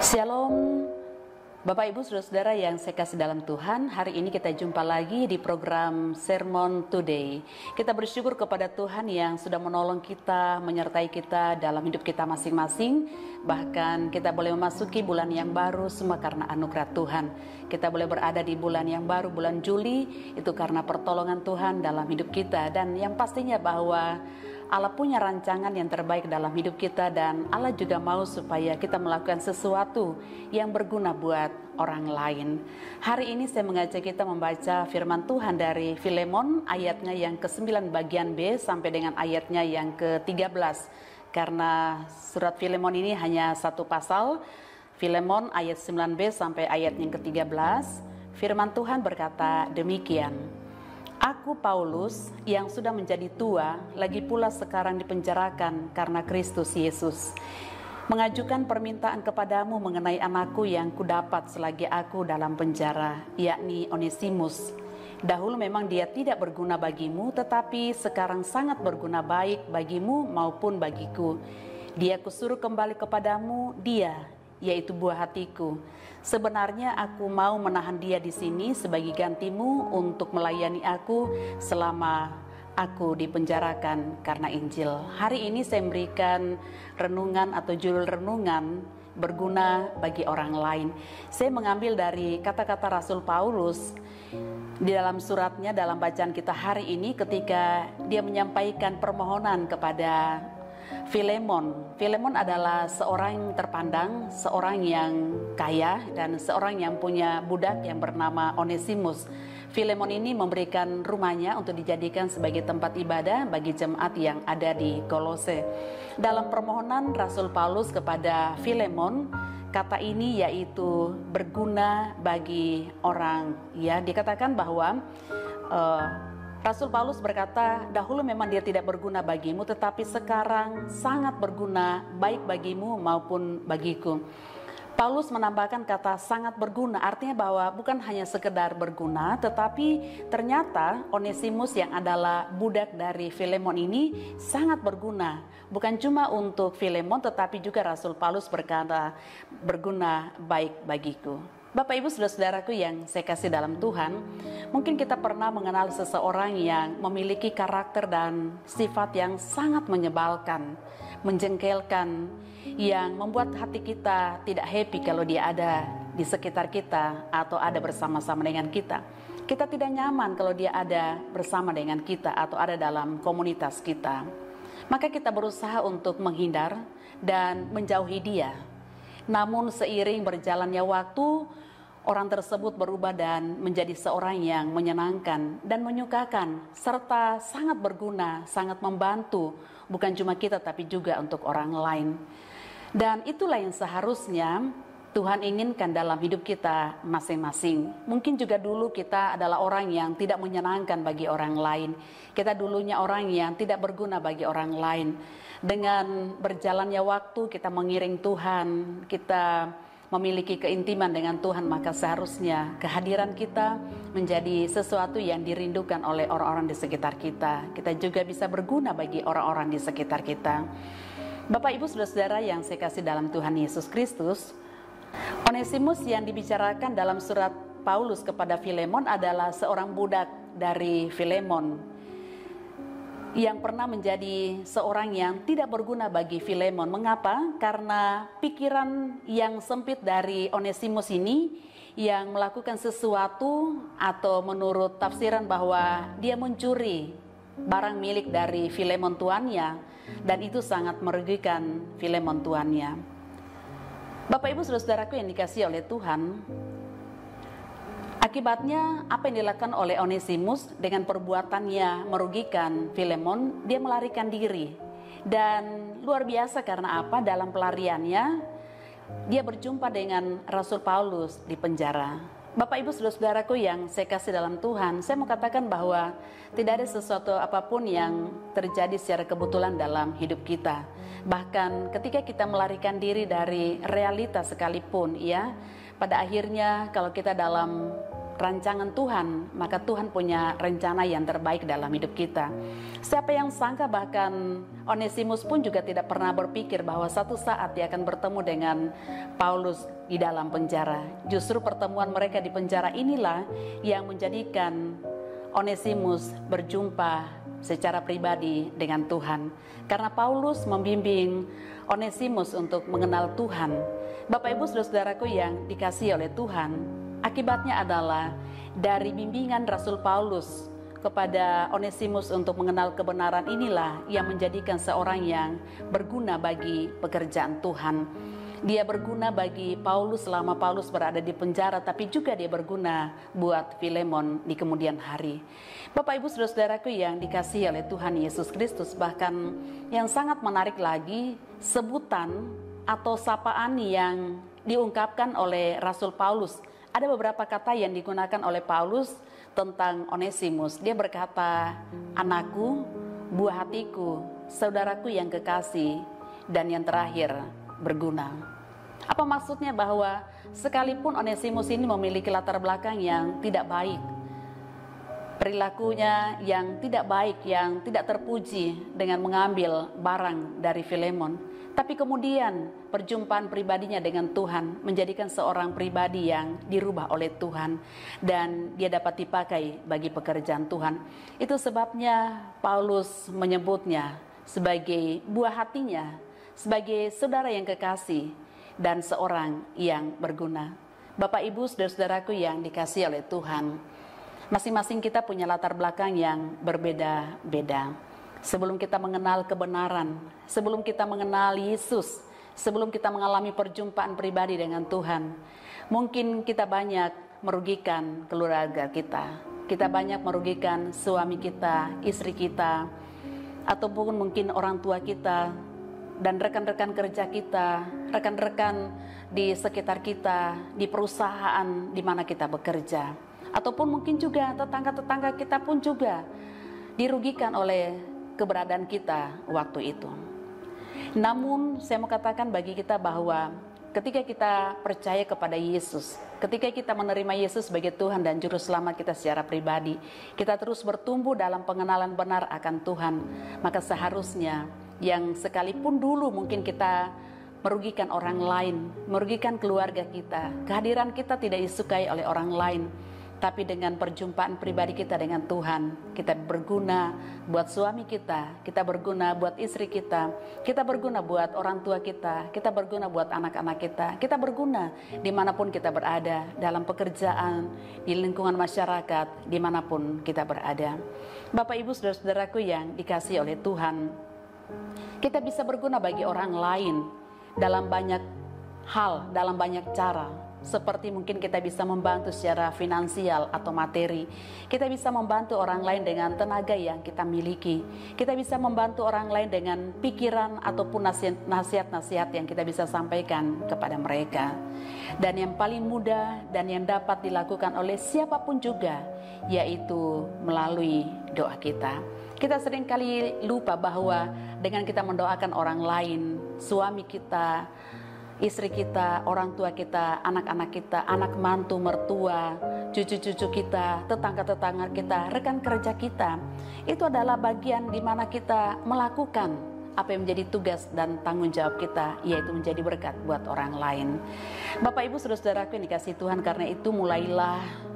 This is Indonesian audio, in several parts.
Shalom Bapak Ibu Saudara-saudara yang saya kasih dalam Tuhan. Hari ini kita jumpa lagi di program Sermon Today. Kita bersyukur kepada Tuhan yang sudah menolong kita, menyertai kita dalam hidup kita masing-masing. Bahkan kita boleh memasuki bulan yang baru semua karena anugerah Tuhan. Kita boleh berada di bulan yang baru, bulan Juli, itu karena pertolongan Tuhan dalam hidup kita. Dan yang pastinya bahwa Allah punya rancangan yang terbaik dalam hidup kita, dan Allah juga mau supaya kita melakukan sesuatu yang berguna buat orang lain. Hari ini saya mengajak kita membaca firman Tuhan dari Filemon, ayatnya yang ke-9 bagian B sampai dengan ayatnya yang ke-13. Karena surat Filemon ini hanya satu pasal, Filemon ayat 9b sampai ayat yang ke-13. Firman Tuhan berkata demikian: Aku Paulus yang sudah menjadi tua, lagi pula sekarang dipenjarakan karena Kristus Yesus, mengajukan permintaan kepadamu mengenai anakku yang kudapat selagi aku dalam penjara, yakni Onesimus. Dahulu memang dia tidak berguna bagimu, tetapi sekarang sangat berguna baik bagimu maupun bagiku. Dia kusuruh kembali kepadamu, dia, yaitu buah hatiku. Sebenarnya aku mau menahan dia di sini sebagai gantimu untuk melayani aku selama aku dipenjarakan karena Injil. Hari ini saya memberikan renungan atau judul renungan berguna bagi orang lain. Saya mengambil dari kata-kata Rasul Paulus di dalam suratnya, dalam bacaan kita hari ini, ketika dia menyampaikan permohonan kepada Filemon. Filemon adalah seorang yang terpandang, seorang yang kaya, dan seorang yang punya budak yang bernama Onesimus. Filemon ini memberikan rumahnya untuk dijadikan sebagai tempat ibadah bagi jemaat yang ada di Kolose. Dalam permohonan Rasul Paulus kepada Filemon, kata ini yaitu berguna bagi orang. Ya, dikatakan bahwa Rasul Paulus berkata, dahulu memang dia tidak berguna bagimu, tetapi sekarang sangat berguna baik bagimu maupun bagiku. Paulus menambahkan kata sangat berguna, artinya bahwa bukan hanya sekedar berguna, tetapi ternyata Onesimus yang adalah budak dari Filemon ini sangat berguna. Bukan cuma untuk Filemon, tetapi juga Rasul Paulus berkata berguna baik bagiku. Bapak Ibu Saudara-saudaraku yang saya kasih dalam Tuhan, mungkin kita pernah mengenal seseorang yang memiliki karakter dan sifat yang sangat menyebalkan, menjengkelkan, yang membuat hati kita tidak happy kalau dia ada di sekitar kita atau ada bersama-sama dengan kita. Kita tidak nyaman kalau dia ada bersama dengan kita atau ada dalam komunitas kita. Maka kita berusaha untuk menghindar dan menjauhi dia. Namun seiring berjalannya waktu, orang tersebut berubah dan menjadi seorang yang menyenangkan dan menyukakan, serta sangat berguna, sangat membantu, bukan cuma kita tapi juga untuk orang lain. Dan itulah yang seharusnya Tuhan inginkan dalam hidup kita masing-masing. Mungkin juga dulu kita adalah orang yang tidak menyenangkan bagi orang lain. Kita dulunya orang yang tidak berguna bagi orang lain. Dengan berjalannya waktu kita mengiring Tuhan, kita memiliki keintiman dengan Tuhan, maka seharusnya kehadiran kita menjadi sesuatu yang dirindukan oleh orang-orang di sekitar kita. Kita juga bisa berguna bagi orang-orang di sekitar kita. Bapak Ibu Saudara-saudara yang saya kasih dalam Tuhan Yesus Kristus, Onesimus yang dibicarakan dalam surat Paulus kepada Filemon adalah seorang budak dari Filemon yang pernah menjadi seorang yang tidak berguna bagi Filemon. Mengapa? Karena pikiran yang sempit dari Onesimus ini yang melakukan sesuatu, atau menurut tafsiran bahwa dia mencuri barang milik dari Filemon tuannya, dan itu sangat merugikan Filemon tuannya. Bapak Ibu Saudara-saudaraku yang dikasihi oleh Tuhan, akibatnya apa yang dilakukan oleh Onesimus dengan perbuatannya merugikan Filemon, dia melarikan diri. Dan luar biasa karena apa? Dalam pelariannya dia berjumpa dengan Rasul Paulus di penjara. Bapak Ibu Saudara-saudaraku yang saya kasih dalam Tuhan, saya mau katakan bahwa tidak ada sesuatu apapun yang terjadi secara kebetulan dalam hidup kita. Bahkan ketika kita melarikan diri dari realitas sekalipun, ya, pada akhirnya kalau kita dalam rancangan Tuhan, maka Tuhan punya rencana yang terbaik dalam hidup kita. Siapa yang sangka, bahkan Onesimus pun juga tidak pernah berpikir bahwa satu saat dia akan bertemu dengan Paulus di dalam penjara. Justru pertemuan mereka di penjara inilah yang menjadikan Onesimus berjumpa secara pribadi dengan Tuhan. Karena Paulus membimbing Onesimus untuk mengenal Tuhan. Bapak Ibu saudaraku yang dikasihi oleh Tuhan, akibatnya adalah dari bimbingan Rasul Paulus kepada Onesimus untuk mengenal kebenaran inilah yang menjadikan seorang yang berguna bagi pekerjaan Tuhan. Dia berguna bagi Paulus selama Paulus berada di penjara, tapi juga dia berguna buat Filemon di kemudian hari. Bapak Ibu saudaraku yang dikasihi oleh Tuhan Yesus Kristus, bahkan yang sangat menarik lagi, sebutan atau sapaan yang diungkapkan oleh Rasul Paulus. Ada beberapa kata yang digunakan oleh Paulus tentang Onesimus. Dia berkata, anakku, buah hatiku, saudaraku yang kekasih, dan yang terakhir, berguna. Apa maksudnya? Bahwa sekalipun Onesimus ini memiliki latar belakang yang tidak baik, perilakunya yang tidak baik, yang tidak terpuji dengan mengambil barang dari Filemon, tapi kemudian perjumpaan pribadinya dengan Tuhan menjadikan seorang pribadi yang dirubah oleh Tuhan dan dia dapat dipakai bagi pekerjaan Tuhan. Itu sebabnya Paulus menyebutnya sebagai buah hatinya, sebagai saudara yang kekasih dan seorang yang berguna. Bapak Ibu saudara-saudaraku yang dikasihi oleh Tuhan, masing-masing kita punya latar belakang yang berbeda-beda. Sebelum kita mengenal kebenaran, sebelum kita mengenal Yesus, sebelum kita mengalami perjumpaan pribadi dengan Tuhan, mungkin kita banyak merugikan keluarga kita. Kita banyak merugikan suami kita, istri kita, ataupun mungkin orang tua kita, dan rekan-rekan kerja kita, rekan-rekan di sekitar kita, di perusahaan di mana kita bekerja. Ataupun mungkin juga tetangga-tetangga kita pun juga dirugikan oleh keberadaan kita waktu itu. Namun saya mau katakan bagi kita bahwa ketika kita percaya kepada Yesus, ketika kita menerima Yesus sebagai Tuhan dan Juru Selamat kita secara pribadi, kita terus bertumbuh dalam pengenalan benar akan Tuhan, maka seharusnya yang sekalipun dulu mungkin kita merugikan orang lain, merugikan keluarga kita, kehadiran kita tidak disukai oleh orang lain, tapi dengan perjumpaan pribadi kita dengan Tuhan, kita berguna buat suami kita, kita berguna buat istri kita berguna buat orang tua kita berguna buat anak-anak kita berguna dimanapun kita berada, dalam pekerjaan, di lingkungan masyarakat, dimanapun kita berada. Bapak Ibu saudara-saudaraku yang dikasihi oleh Tuhan, kita bisa berguna bagi orang lain dalam banyak hal, dalam banyak cara. Seperti mungkin kita bisa membantu secara finansial atau materi. Kita bisa membantu orang lain dengan tenaga yang kita miliki. Kita bisa membantu orang lain dengan pikiran ataupun nasihat-nasihat yang kita bisa sampaikan kepada mereka. Dan yang paling mudah dan yang dapat dilakukan oleh siapapun juga, yaitu melalui doa kita. Kita seringkali lupa bahwa dengan kita mendoakan orang lain, suami kita, istri kita, orang tua kita, anak-anak kita, anak mantu, mertua, cucu-cucu kita, tetangga-tetangga kita, rekan kerja kita, itu adalah bagian di mana kita melakukan apa yang menjadi tugas dan tanggung jawab kita, yaitu menjadi berkat buat orang lain. Bapak Ibu saudara-saudaraku yang dikasihi Tuhan, karena itu mulailah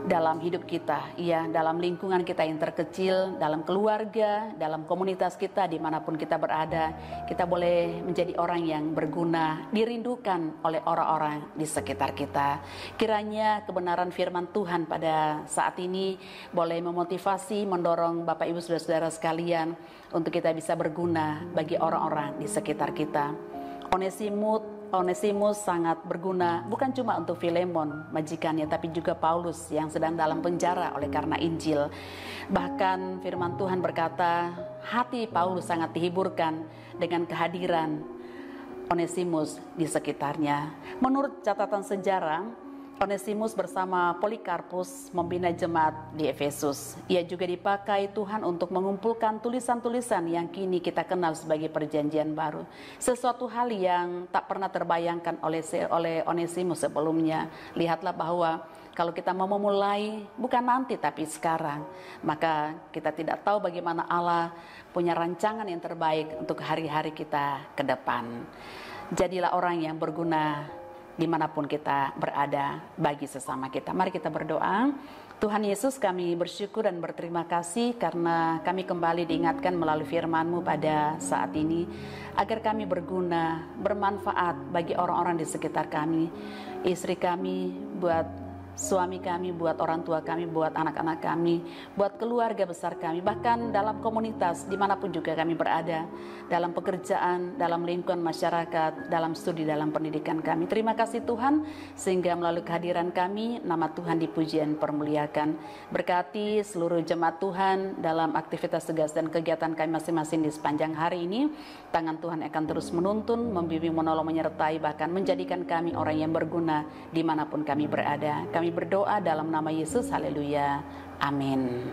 dalam hidup kita, ya, dalam lingkungan kita yang terkecil, dalam keluarga, dalam komunitas kita, dimanapun kita berada, kita boleh menjadi orang yang berguna, dirindukan oleh orang-orang di sekitar kita. Kiranya kebenaran firman Tuhan pada saat ini boleh memotivasi, mendorong Bapak Ibu saudara-saudara sekalian untuk kita bisa berguna bagi orang-orang di sekitar kita. Onesimus sangat berguna bukan cuma untuk Filemon majikannya, tapi juga Paulus yang sedang dalam penjara oleh karena Injil. Bahkan firman Tuhan berkata, hati Paulus sangat dihiburkan dengan kehadiran Onesimus di sekitarnya. Menurut catatan sejarah, Onesimus bersama Polikarpus membina jemaat di Efesus. Ia juga dipakai Tuhan untuk mengumpulkan tulisan-tulisan yang kini kita kenal sebagai Perjanjian Baru. Sesuatu hal yang tak pernah terbayangkan oleh Onesimus sebelumnya. Lihatlah bahwa Kalau kita mau memulai, bukan nanti tapi sekarang, maka kita tidak tahu bagaimana Allah punya rancangan yang terbaik untuk hari-hari kita ke depan. Jadilah orang yang berguna dimanapun kita berada bagi sesama kita. Mari kita berdoa. Tuhan Yesus, kami bersyukur dan berterima kasih karena kami kembali diingatkan melalui firman-Mu pada saat ini, agar kami berguna, bermanfaat bagi orang-orang di sekitar kami, istri kami, buat suami kami, buat orang tua kami, buat anak-anak kami, buat keluarga besar kami, bahkan dalam komunitas dimanapun juga kami berada, dalam pekerjaan, dalam lingkungan masyarakat, dalam studi, dalam pendidikan kami. Terima kasih Tuhan, sehingga melalui kehadiran kami, nama Tuhan dipuji dan permuliakan. Berkati seluruh jemaat Tuhan dalam aktivitas tugas dan kegiatan kami masing-masing di sepanjang hari ini. Tangan Tuhan akan terus menuntun, membimbing, menolong, menyertai, bahkan menjadikan kami orang yang berguna dimanapun kami berada. Kami berdoa dalam nama Yesus, haleluya, amin.